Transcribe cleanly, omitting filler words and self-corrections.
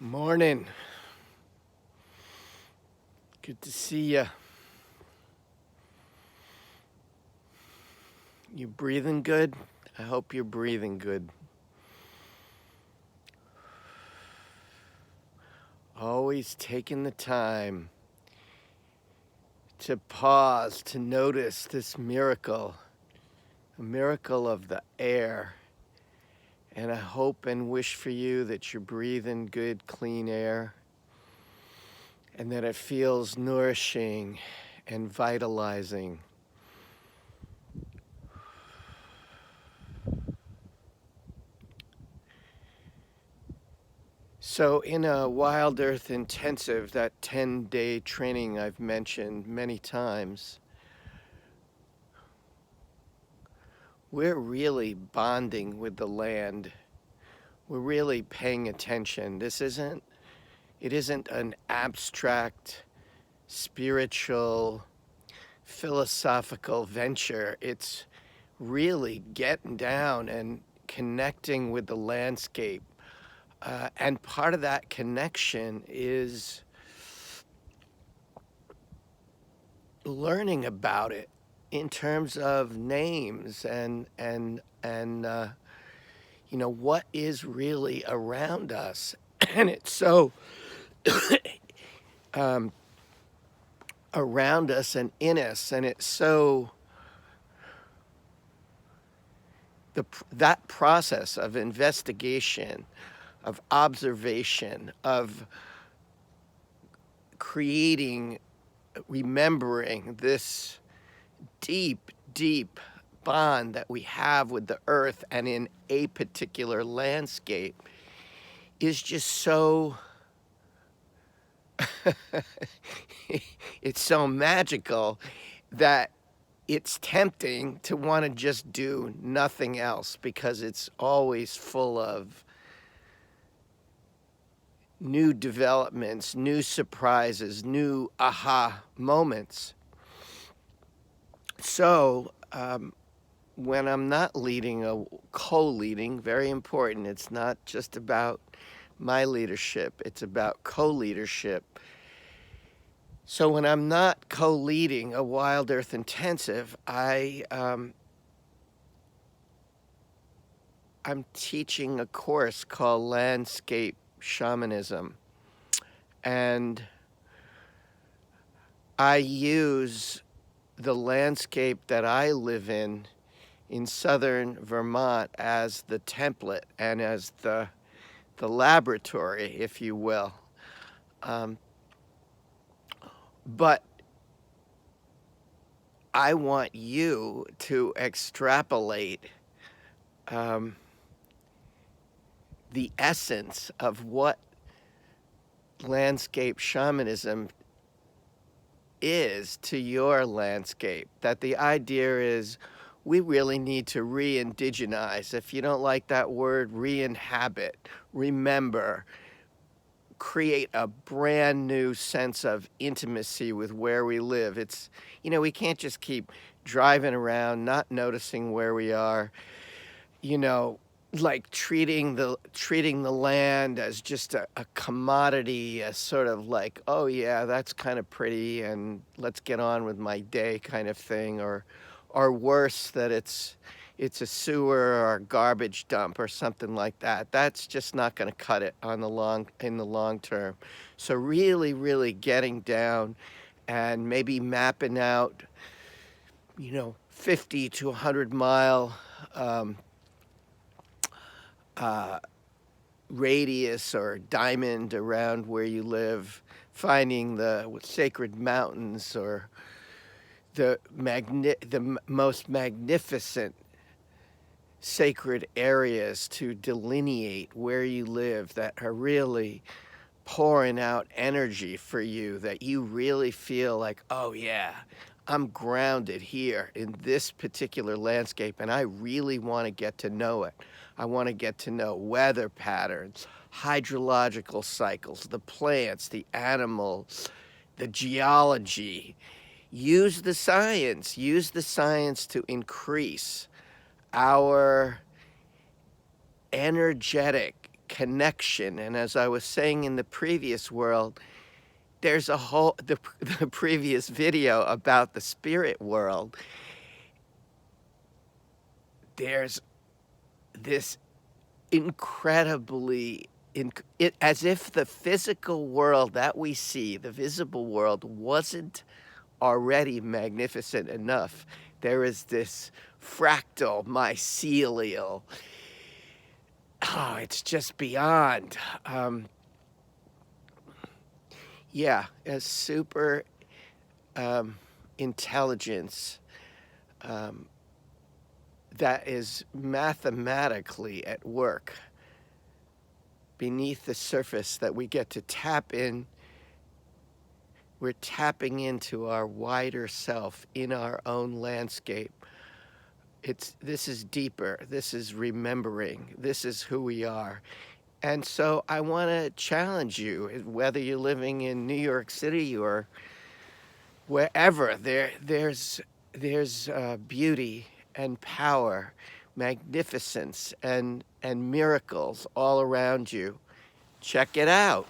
Morning. Good to see you. You breathing good? I hope you're breathing good. Always taking the time to pause, to notice this miracle, a miracle of the air. And I hope and wish for you that you're breathing good, clean air, and that it feels nourishing and vitalizing. So in a Wild Earth Intensive, that 10-day training I've mentioned many times, we're really bonding with the land. We're really paying attention. It isn't an abstract, spiritual, philosophical venture. It's really getting down and connecting with the landscape. And part of that connection is learning about it in terms of names and what is really around us. And it's so around us and in us, and it's so that process of investigation, of observation, of creating, remembering this deep bond that we have with the earth and in a particular landscape is just so it's so magical that it's tempting to want to just do nothing else, because it's always full of new developments, new surprises, new aha moments. So when I'm not leading, co-leading, very important, it's not just about my leadership, it's about co-leadership. So when I'm not co-leading a Wild Earth Intensive, I'm teaching a course called Landscape Shamanism. And I use the landscape that I live in southern Vermont as the template and as the laboratory, if you will. But I want you to extrapolate the essence of what landscape shamanism is to your landscape. That the idea is we really need to re-indigenize. If you don't like that word, re-inhabit, remember, create a brand new sense of intimacy with where we live. It's, we can't just keep driving around, not noticing where we are, like treating the land as just a commodity, as sort of like, oh yeah, that's kind of pretty and let's get on with my day kind of thing, or worse, that it's a sewer or a garbage dump or something like that. That's just not going to cut it in the long term. So really getting down and maybe mapping out 50 to 100 mile radius or diamond around where you live, finding the sacred mountains or the most magnificent sacred areas to delineate where you live, that are really pouring out energy for you, that you really feel like, oh yeah, I'm grounded here in this particular landscape, and I really want to get to know it. I want to get to know weather patterns, hydrological cycles, the plants, the animals, the geology. Use the science to increase our energetic connection. And as I was saying in the previous world, there's a whole, the previous video about the spirit world, there's this incredibly, as if the physical world that we see, the visible world, wasn't already magnificent enough. There is this fractal mycelial, oh, it's just beyond. Yeah, a super intelligence that is mathematically at work beneath the surface that we get to tap in. We're tapping into our wider self in our own landscape. This is deeper. This is remembering. This is who we are. And so I want to challenge you, whether you're living in New York City or wherever, there's beauty and power, magnificence and miracles all around you. Check it out.